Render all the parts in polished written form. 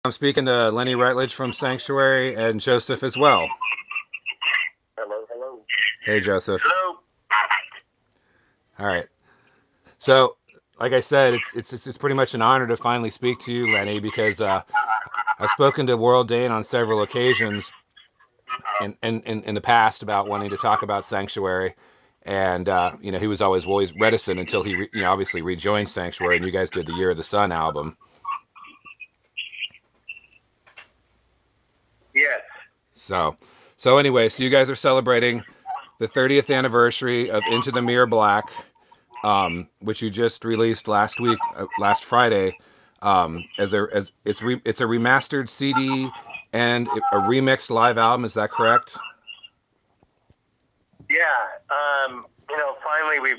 I'm speaking to Lenny Rutledge from Sanctuary and Joseph as well. Hello, hello. Hey, Joseph. Hello. All right. So, like I said, it's pretty much an honor to finally speak to you, Lenny, because I've spoken to World Dane on several occasions in the past about wanting to talk about Sanctuary, and he was always reticent until he obviously rejoined Sanctuary, and you guys did the Year of the Sun album. Yes. So anyway, so you guys are celebrating the 30th anniversary of Into the Mirror Black, which you just released last week, last Friday, as it's a remastered CD and a remixed live album. Is that correct? Yeah. Finally we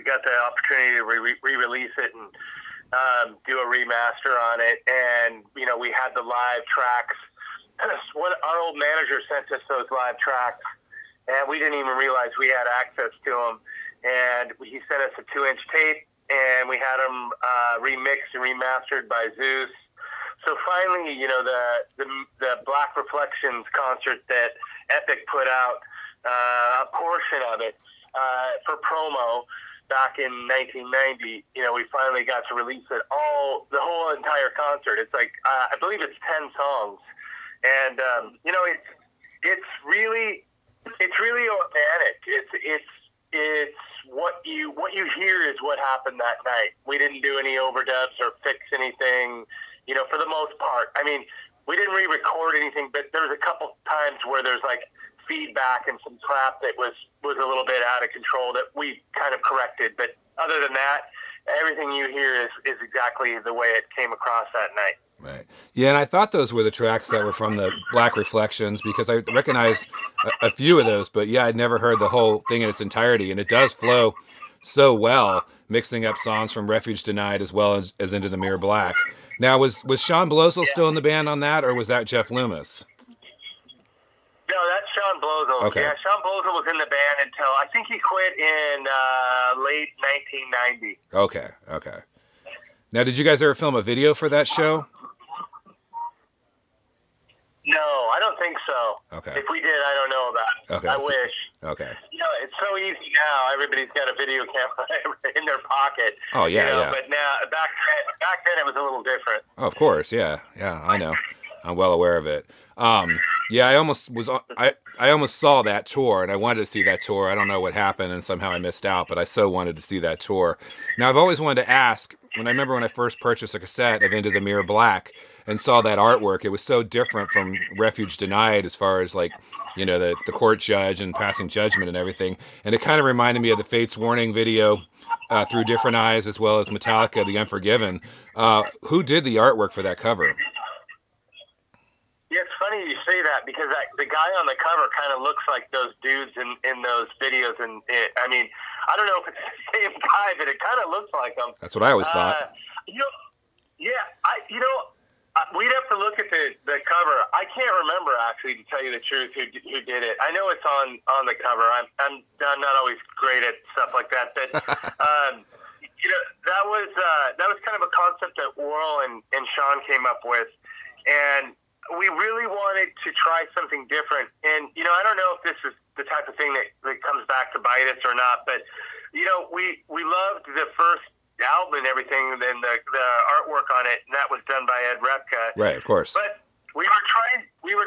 got the opportunity to re-release it and do a remaster on it, and we had the live tracks. Our old manager sent us those live tracks, and we didn't even realize we had access to them. And he sent us a 2-inch tape, and we had them remixed and remastered by Zeus. So finally, the Black Reflections concert that Epic put out, a portion of it for promo back in 1990. We finally got to release it the whole entire concert. It's like I believe it's 10 songs, and it's really organic. It's what you hear is what happened that night. We didn't do any overdubs or fix anything, for the most part. I mean, we didn't re-record anything, but there was a couple times where there's like feedback and some crap that was a little bit out of control that we kind of corrected. But other than that, everything you hear is exactly the way it came across that night. Right. Yeah, and I thought those were the tracks that were from the Black Reflections because I recognized a few of those, but yeah, I'd never heard the whole thing in its entirety, and it does flow so well, mixing up songs from Refuge Denied as well as Into the Mirror Black. Now, was Sean Blosel still in the band on that, or was that Jeff Loomis? No, that's Sean Blosel. Okay. Yeah, Sean Blosel was in the band until I think he quit in late 1990. Okay. Now, did you guys ever film a video for that show? No, I don't think so. Okay. If we did, I don't know about it. Okay. I wish. Okay. It's so easy now. Everybody's got a video camera in their pocket. Oh, yeah. But now, back then, it was a little different. Oh, of course, yeah, I know. I'm well aware of it. Yeah, I almost saw that tour, and I wanted to see that tour. I don't know what happened, and somehow I missed out, but I so wanted to see that tour. Now, I've always wanted to ask, I remember when I first purchased a cassette of Into the Mirror Black and saw that artwork, it was so different from Refuge Denied as far as, like, the court judge and passing judgment and everything. And it kind of reminded me of the Fates Warning video, Through Different Eyes, as well as Metallica, The Unforgiven. Who did the artwork for that cover? Yeah, it's funny you say that because the guy on the cover kind of looks like those dudes in those videos. And I mean, I don't know if it's the same guy, but it kind of looks like him. That's what I always thought. We'd have to look at the cover. I can't remember, actually, to tell you the truth, who did it. I know it's on the cover. I'm not always great at stuff like that, but that was kind of a concept that Oral and Sean came up with, and we really wanted to try something different. And I don't know if this is the type of thing that comes back to bite us or not, but we loved the first album and everything, and then the artwork on it, and that was done by Ed Repka. Right, of course. But we were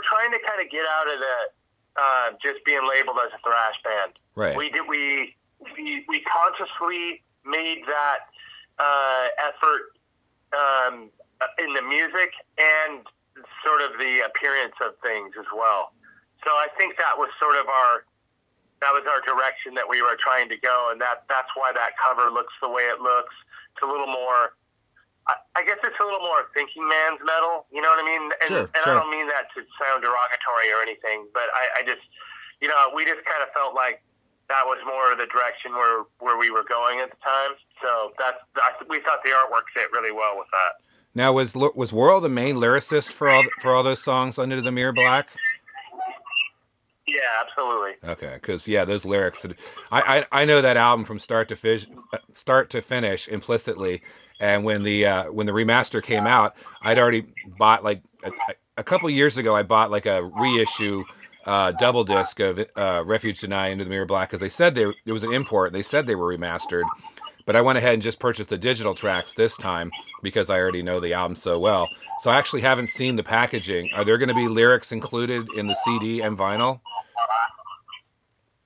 trying to kind of get out of the just being labeled as a thrash band. Right. We consciously made that effort in the music and sort of the appearance of things as well. So I think that was sort of our direction that we were trying to go, and that's why that cover looks the way it looks. It's a little more, I guess it's a little more thinking man's metal, you know what I mean? And, sure. I don't mean that to sound derogatory or anything, but I just, we just kind of felt like that was more the direction where we were going at the time. So we thought the artwork fit really well with that. Now, was Worrell the main lyricist for all those songs Under the Mirror Black? Yeah, Yeah, absolutely. Okay, because yeah, those lyrics. I know that album from start to finish implicitly. And when the remaster came out, I'd already bought like a couple years ago. I bought like a reissue double disc of Refuge Deny Into the Mirror Black because they said it was an import. They said they were remastered, but I went ahead and just purchased the digital tracks this time because I already know the album so well. So I actually haven't seen the packaging. Are there going to be lyrics included in the CD and vinyl?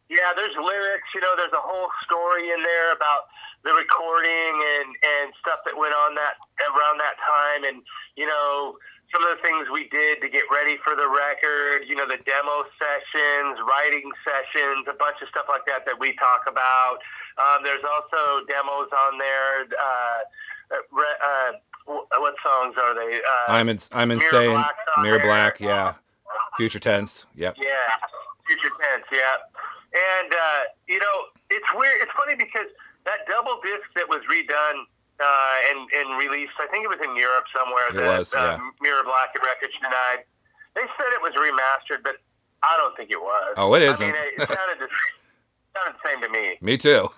Yeah, there's lyrics. There's a whole story in there about the recording and stuff that went on that around that time, and some of the things we did to get ready for the record. The demo sessions, writing sessions, a bunch of stuff like that we talk about. There's also demos on there. What songs are they? I'm Mirror insane. Black's on Mirror there. Black, yeah. Future tense, yep. Yeah, future tense, yeah. And, it's weird. It's funny because that double disc that was redone and released, I think it was in Europe somewhere. It was, yeah. Mirror Black and Refuge Denied. They said it was remastered, but I don't think it was. Oh, it isn't. I mean, it sounded the same to me. Me too.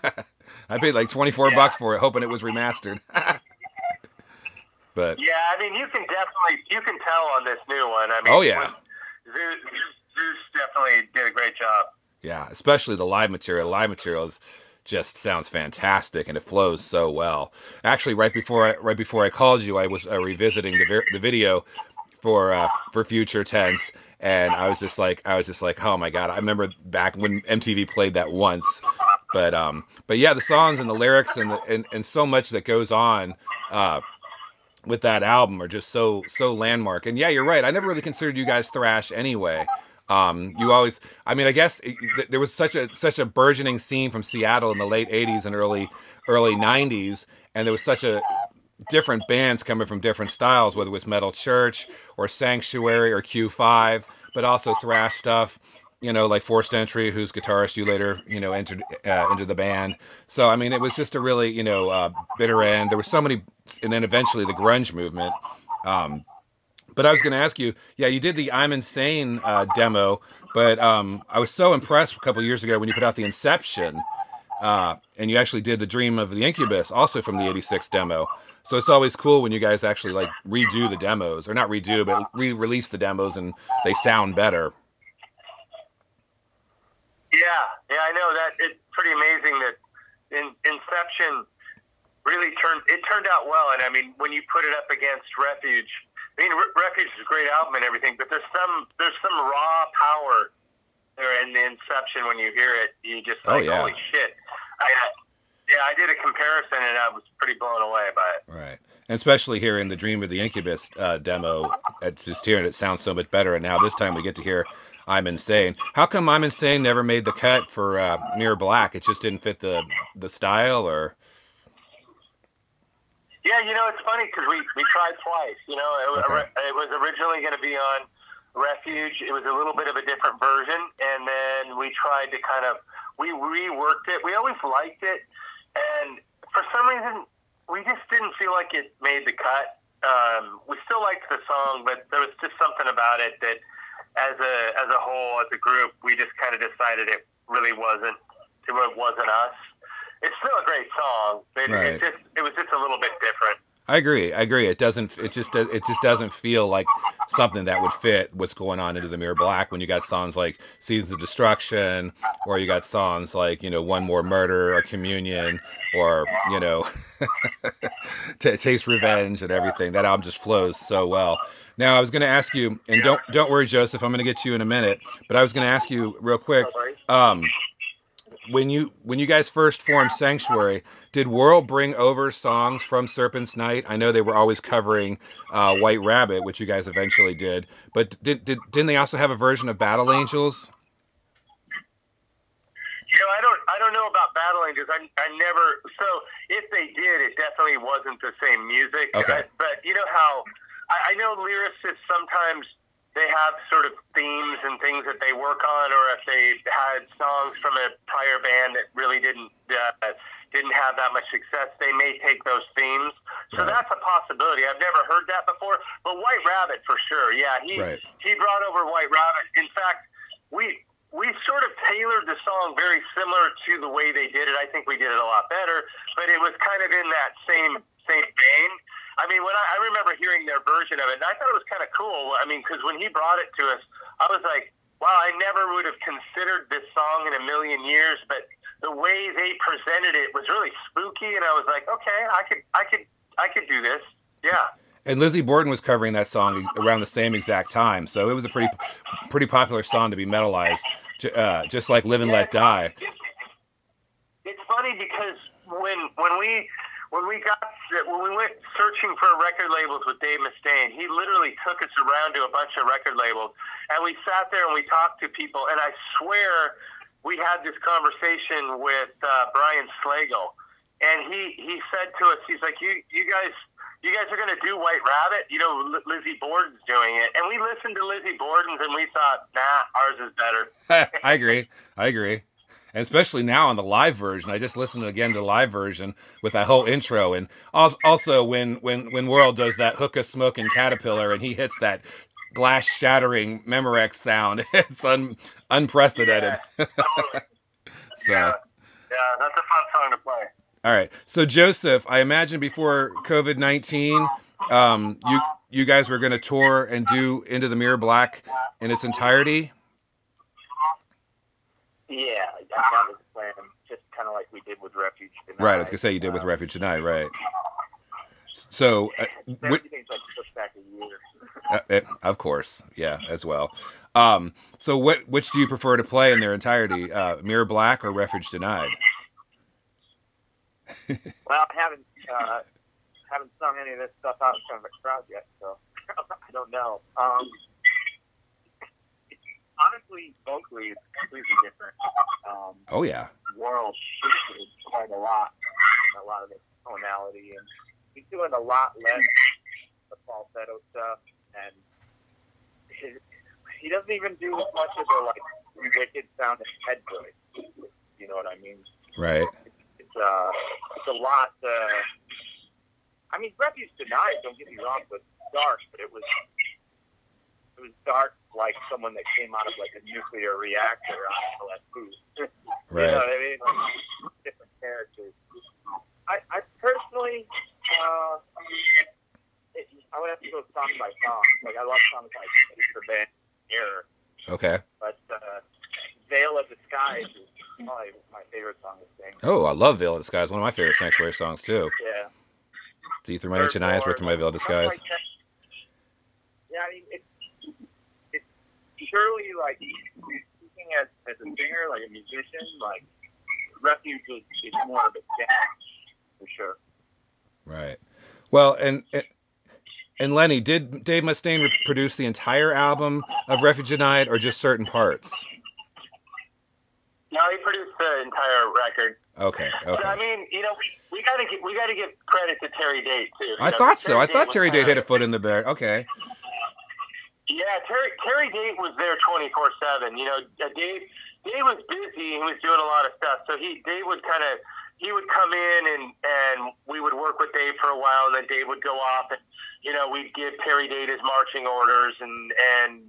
I paid like $24 for it, hoping it was remastered. But yeah, I mean, you can tell on this new one. I mean, oh yeah, Zeus definitely did a great job. Yeah, especially the live material. Live material just sounds fantastic, and it flows so well. Actually, right before I called you, I was revisiting the video for Future Tense, and I was just like, oh my god! I remember back when MTV played that once, but yeah, the songs and the lyrics and so much that goes on with that album are just so landmark. And yeah, you're right. I never really considered you guys thrash anyway. You always, I mean, I guess there was such a burgeoning scene from Seattle in the late 80s and early 90s, and there was such a different bands coming from different styles, whether it was Metal Church or Sanctuary or Q5, but also thrash stuff, like Forced Entry, whose guitarist you later, entered into the band. So, I mean, it was just a really, bitter end. There were so many, and then eventually the grunge movement. But I was going to ask you, yeah, you did the I'm Insane demo, but I was so impressed a couple of years ago when you put out the Inception, and you actually did the Dream of the Incubus, also from the '86 demo. So it's always cool when you guys actually like redo the demos, or not redo, but re-release the demos, and they sound better. Yeah, I know that. It's pretty amazing that Inception really turned out well, and I mean, when you put it up against Refuge. I mean, Refuge is a great album and everything, but there's some raw power there in the Inception when you hear it. You just like, holy shit. I did a comparison and I was pretty blown away by it. Right. And especially hearing the Dream of the Incubus demo, it's just hearing it sounds so much better. And now this time we get to hear I'm Insane. How come I'm Insane never made the cut for Mirror Black? It just didn't fit the style, or? Yeah, it's funny because we tried twice. It was originally going to be on Refuge. It was a little bit of a different version, and then we tried to we reworked it. We always liked it, and for some reason, we just didn't feel like it made the cut. We still liked the song, but there was just something about it that, as a whole, as a group, we just kind of decided it really wasn't us. It's still a great song, but right. it was just a little bit different. I agree. It just doesn't feel like something that would fit what's going on into the Mirror Black when you got songs like Seasons of Destruction, or you got songs like, One More Murder or Communion, or, Taste Revenge and everything. That album just flows so well. Now, I was going to ask you, and don't worry, Joseph, I'm going to get to you in a minute, but I was going to ask you real quick, when you guys first formed Sanctuary, did World bring over songs from Serpent's Night? I know they were always covering White Rabbit, which you guys eventually did, but didn't they also have a version of Battle Angels? I don't know about Battle Angels. I never. So if they did, it definitely wasn't the same music. Okay. But you know how I know lyricists sometimes. They have sort of themes and things that they work on, or if they had songs from a prior band that really didn't have that much success, they may take those themes. So that's a possibility. I've never heard that before, but White Rabbit for sure. Yeah, he brought over White Rabbit. In fact, we we sort of tailored the song very similar to the way they did it. I think we did it a lot better, but it was kind of in that same vein. I mean, when I remember hearing their version of it, and I thought it was kind of cool. I mean, because when he brought it to us, I was like, wow, I never would have considered this song in a million years, but the way they presented it was really spooky, and I was like, okay, I could do this. Yeah. And Lizzie Borden was covering that song around the same exact time, so it was a pretty popular song to be metalized, just like "Live and Let Die." It's funny because when we went searching for record labels with Dave Mustaine, he literally took us around to a bunch of record labels, and we sat there and we talked to people, and I swear we had this conversation with Brian Slagle, and he said to us, he's like, you guys are going to do White Rabbit? You know, Lizzie Borden's doing it. And we listened to Lizzie Borden's and we thought, nah, ours is better. I agree. And especially now on the live version, I just listened again to the live version with that whole intro. And also when World does that hookah smoking caterpillar and he hits that glass shattering Memorex sound, it's unprecedented. Yeah, totally. So. Yeah, that's a fun song to play. All right. So Joseph, I imagine before COVID-19, you guys were going to tour and do Into the Mirror Black in its entirety. Yeah, that was the plan. Just kind of like we did with Refuge Tonight. Right. I was going to say you did with Refuge Tonight, right? So everything's like pushed back a year. Of course, yeah, as well. So which do you prefer to play in their entirety, Mirror Black or Refuge Denied? Well, I haven't sung any of this stuff out in front of a crowd yet, so I don't know. Honestly, vocally, it's completely different. Oh yeah. World shifted quite a lot of the tonality, and he's doing a lot less the falsetto stuff, and he doesn't even do as much of the like wicked sounding head voice. You know what I mean? Right. It's a lot. I mean, Refuge Denied, don't get me wrong, was dark, but it was dark like someone that came out of like a nuclear reactor on LSD. Right. You know what I mean? Like, different characters. I personally, I would have to go song by song. Like I love songs like "Mr. Van Mirror." Okay. But "Veil of the Skies" is probably my favorite song to sing. Oh, I love Veil of the Skies. One of my favorite Sanctuary songs too. Yeah. See through my ancient eyes, right through my veil of disguise. Like yeah, I mean it's surely like speaking as a singer, like a musician, like Refuge is more of a challenge for sure. Right. Well, and Lenny, did Dave Mustaine produce the entire album of Refuge Denied or just certain parts? No, he produced the entire record. Okay. But, I mean, you know, we gotta give credit to Terry Date too. I thought so. I thought Terry Date hit a foot in the bear. Okay. Yeah, Terry Date was there 24/7. You know, Dave was busy. He was doing a lot of stuff. So Dave would come in and we would work with Dave for a while, and then Dave would go off and, you know, we'd give Terry Date his marching orders and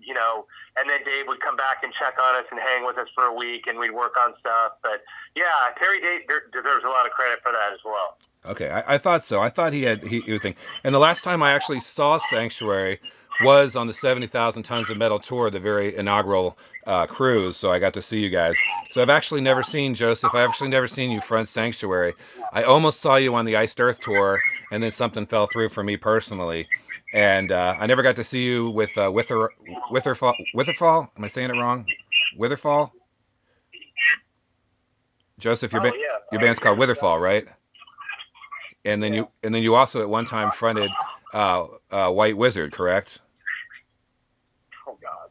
you know, and then Dave would come back and check on us and hang with us for a week, and we'd work on stuff. But yeah, Terry Date deserves a lot of credit for that as well. Okay, I thought so. I thought he would think. And the last time I actually saw Sanctuary was on the 70,000 Tons of Metal tour, the very inaugural cruise. So I got to see you guys. So I've actually never seen Joseph. I've actually never seen you front Sanctuary. I almost saw you on the Iced Earth tour, and then something fell through for me personally. And I never got to see you with Witherfall. Am I saying it wrong? Witherfall? Joseph, your band's called Witherfall, right? And then you also at one time fronted White Wizard, correct? Oh God!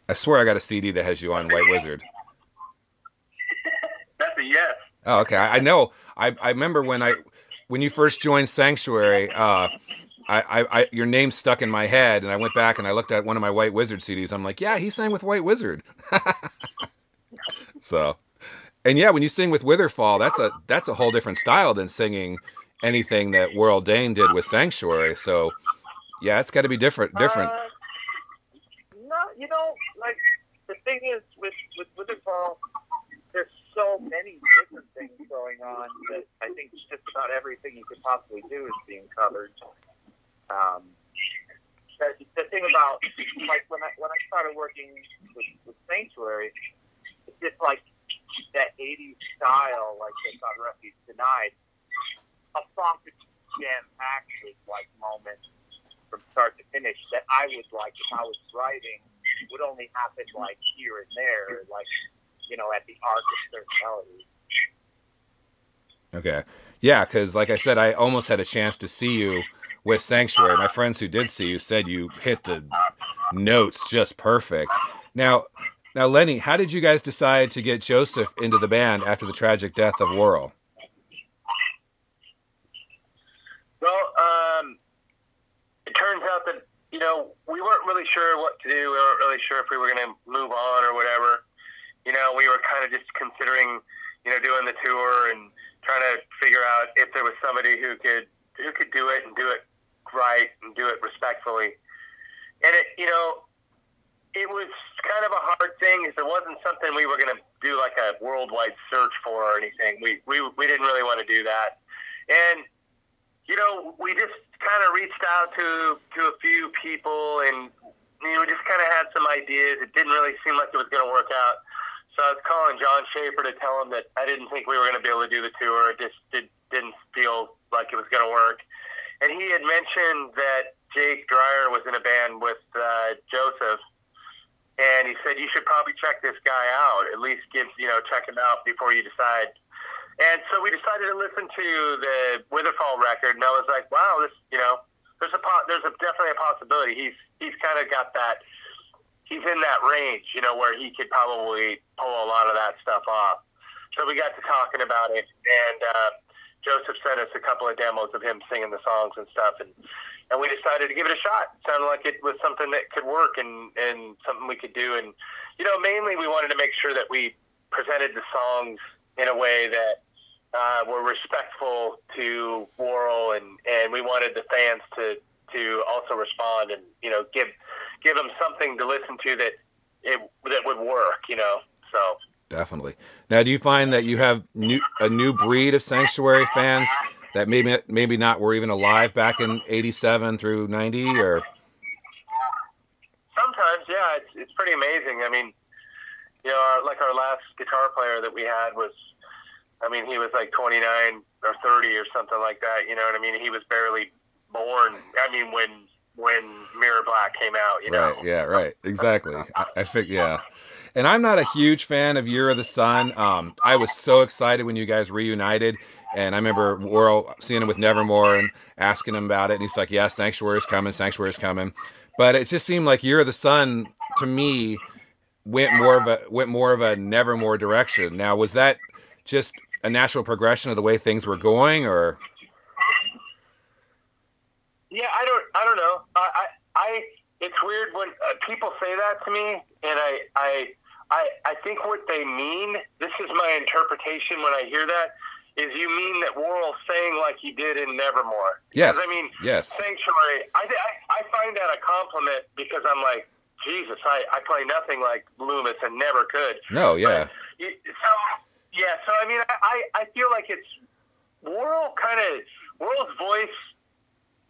I swear I got a CD that has you on White Wizard. That's a yes. Oh, okay. I know. I remember when you first joined Sanctuary. Your name stuck in my head, and I went back and I looked at one of my White Wizard CDs. I'm like, yeah, he sang with White Wizard. So, and yeah, when you sing with Witherfall, that's a whole different style than singing anything that World Dane did with Sanctuary. So, yeah, it's got to be different. No, you know, like the thing is, with Witherfall, there's so many different things going on that I think just about everything you could possibly do is being covered. The thing about, like, when I started working with Sanctuary, it's just like that 80s style, like it's on Refuge Denied. A song could jam-packed with, like, moments from start to finish that I would, like, if I was writing, would only happen, like, here and there, like, you know, at the arc of certain melodies. Okay. Yeah, because like I said, I almost had a chance to see you with Sanctuary. My friends who did see you said you hit the notes just perfect. Now, Lenny, how did you guys decide to get Joseph into the band after the tragic death of Worrell? Well, it turns out that, you know, we weren't really sure what to do. We weren't really sure if we were going to move on or whatever. You know, we were kind of just considering, you know, doing the tour and trying to figure out if there was somebody who could do it and do it right and do it respectfully. And it, you know, it was kind of a hard thing because it wasn't something we were going to do like a worldwide search for or anything. We didn't really want to do that. And, you know, we just kind of reached out to a few people and, you know, we just kind of had some ideas. It didn't really seem like it was going to work out. So I was calling John Schaefer to tell him that I didn't think we were going to be able to do the tour. It just didn't feel like it was going to work. And he had mentioned that Jake Dreyer was in a band with Joseph. And he said, you should probably check this guy out. At least check him out before you decide. And so we decided to listen to the Witherfall record. And I was like, wow, this, you know, there's definitely a possibility. He's kind of got that. He's in that range, you know, where he could probably pull a lot of that stuff off. So we got to talking about it, and Joseph sent us a couple of demos of him singing the songs and stuff, and we decided to give it a shot. It sounded like it was something that could work and something we could do. And, you know, mainly we wanted to make sure that we presented the songs in a way that were respectful to Worrell, and we wanted the fans to also respond and, you know, give them something to listen to that would work, you know. So definitely. Now, do you find that you have a new breed of Sanctuary fans that maybe not were even alive back in '87 through '90, or? Sometimes, yeah, it's pretty amazing. I mean, you know, our last guitar player that we had was, I mean, he was like 29 or 30 or something like that. You know what I mean? He was barely born. I mean, when Mirror Black came out, you know. Right. Yeah. Right. Exactly. I think. Yeah. And I'm not a huge fan of Year of the Sun. I was so excited when you guys reunited, and I remember Worrell seeing him with Nevermore and asking him about it, and he's like, "Yeah, Sanctuary's coming." But it just seemed like Year of the Sun to me went more of a Nevermore direction. Now, was that just a natural progression of the way things were going, or? Yeah, I don't know. It's weird when people say that to me, and I think what they mean, this is my interpretation when I hear that, is you mean that Worrell sang like he did in Nevermore. Yes. Because, I mean, yes. Sanctuary, I find that a compliment because I'm like, Jesus, I play nothing like Loomis and never could. No, yeah. So I mean, I feel like it's Worrell's voice,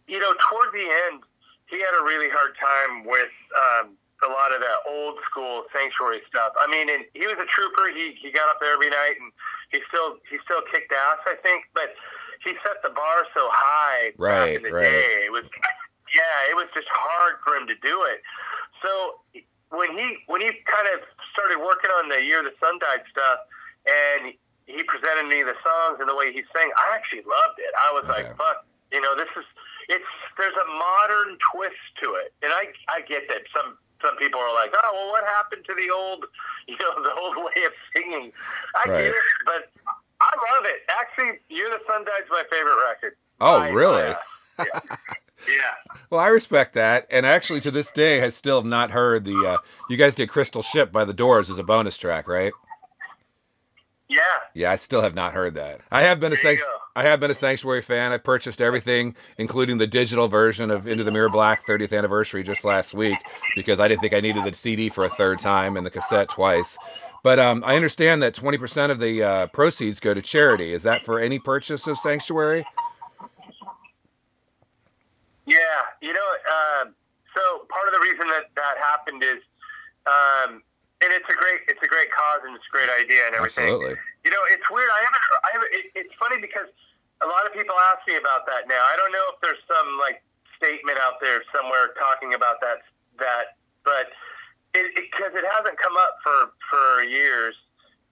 you know, toward the end, he had a really hard time with a lot of that old school Sanctuary stuff. I mean, and he was a trooper. He got up there every night, and he still kicked ass, I think. But he set the bar so high back in the day. It was just hard for him to do it. So when he kind of started working on the Year the Sun Died stuff, and he presented me the songs and the way he sang, I actually loved it. I was like, fuck, you know, there's a modern twist to it. And I get that some people are like, oh, well, what happened to the old way of singing? I get it, but I love it. Actually, Year the Sun Died is my favorite record. Oh, really? Yeah. Well, I respect that, and actually, to this day, I still have not heard the. You guys did "Crystal Ship" by the Doors as a bonus track, right? Yeah. Yeah, I still have not heard that. I have been a There you go. I have been a Sanctuary fan. I purchased everything, including the digital version of Into the Mirror Black 30th anniversary just last week because I didn't think I needed the CD for a third time and the cassette twice. But I understand that 20% of the proceeds go to charity. Is that for any purchase of Sanctuary? Yeah. So part of the reason that happened is, and it's a great cause and it's a great idea and everything. Absolutely. It's weird. It's funny because a lot of people ask me about that now. I don't know if there's some like statement out there somewhere talking about that, but because it hasn't come up for years.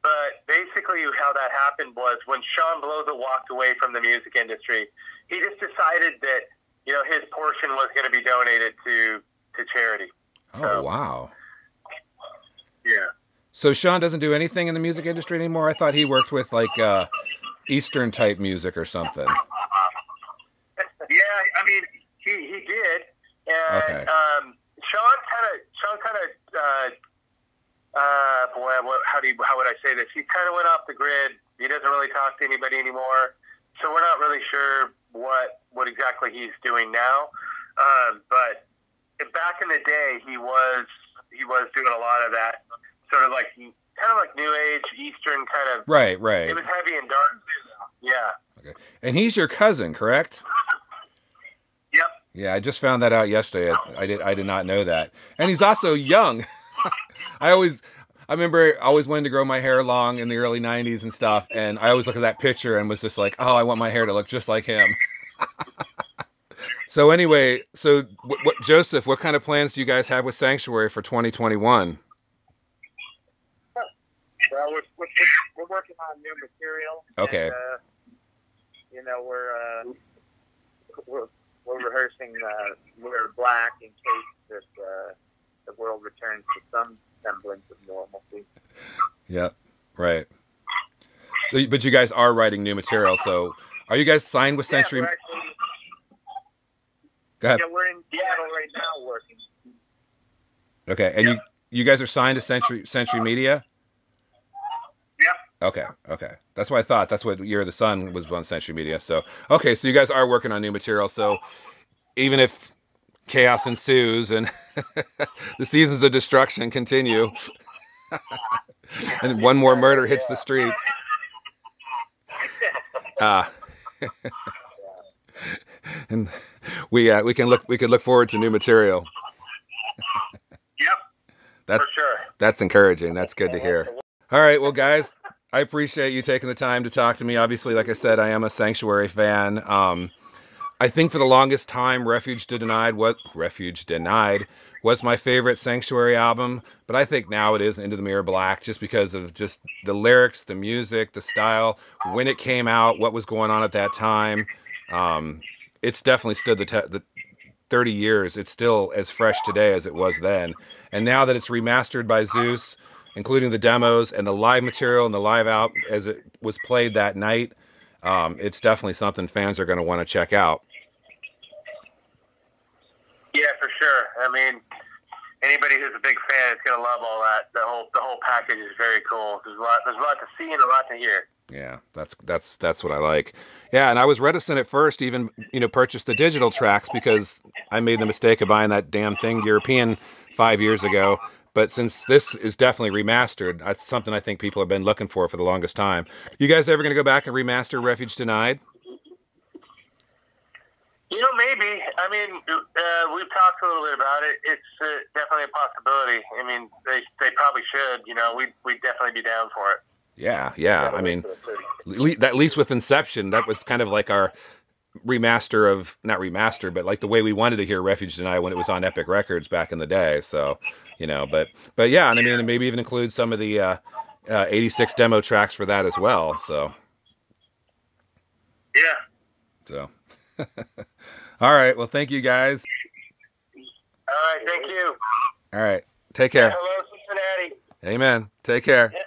But basically, how that happened was when Sean Bloza walked away from the music industry, he just decided that his portion was going to be donated to charity. Oh, wow. Yeah. So Sean doesn't do anything in the music industry anymore? I thought he worked with like Eastern type music or something. Yeah, I mean he did, and Okay. Sean kind of how would I say this? He kind of went off the grid. He doesn't really talk to anybody anymore, so we're not really sure what exactly he's doing now. But back in the day, he was doing a lot of that, sort of like New Age, Eastern kind of. Right. It was heavy and dark. Yeah. Okay. And he's your cousin, correct? Yep. Yeah, I just found that out yesterday. I did not know that. And he's also young. I remember always wanting to grow my hair long in the early 90s and stuff, and I always look at that picture and was just like, oh, I want my hair to look just like him. So anyway, Joseph, what kind of plans do you guys have with Sanctuary for 2021? Well, we're working on new material. Okay. And, we're rehearsing Mirror Black in case that the world returns to some semblance of normalcy. Yeah, right. So, but you guys are writing new material. So, are you guys signed with Century? Yeah, we're actually, Go ahead. Yeah, we're in Seattle right now working. Okay, and you guys are signed to Century Media? Yep. Okay. That's what I thought. That's what Year of the Sun was on Century Media. So, okay, so you guys are working on new material. So, even if chaos ensues and the seasons of destruction continue, and one more murder hits the streets, and we can look forward to new material. Yep. For sure. That's encouraging. That's good to hear. All right, well, guys, I appreciate you taking the time to talk to me. Obviously, like I said, I am a Sanctuary fan. I think for the longest time, Refuge Denied was my favorite Sanctuary album, but I think now it is Into the Mirror Black, just because of just the lyrics, the music, the style, when it came out, what was going on at that time. It's definitely stood the 30 years. It's still as fresh today as it was then. And now that it's remastered by Zeus, including the demos and the live material and the live out as it was played that night, it's definitely something fans are going to want to check out. Yeah, for sure. I mean, anybody who's a big fan is going to love all that. The whole package is very cool. There's a lot to see and a lot to hear. Yeah, that's what I like. Yeah, and I was reticent at first to even purchase the digital tracks because I made the mistake of buying that damn thing European 5 years ago. But since this is definitely remastered, that's something I think people have been looking for the longest time. You guys ever going to go back and remaster Refuge Denied? Maybe. I mean, we've talked a little bit about it. It's definitely a possibility. I mean, they probably should. We'd definitely be down for it. Yeah. I mean, at least with Inception, that was kind of like our remaster of, not remaster, but like the way we wanted to hear Refuge Denied when it was on Epic Records back in the day. So, but yeah, and I mean, maybe even include some of the 86 demo tracks for that as well. So, yeah. So, all right. Well, thank you guys. All right. Thank you. All right. Take care. Hello, Cincinnati. Amen. Take care. Yeah.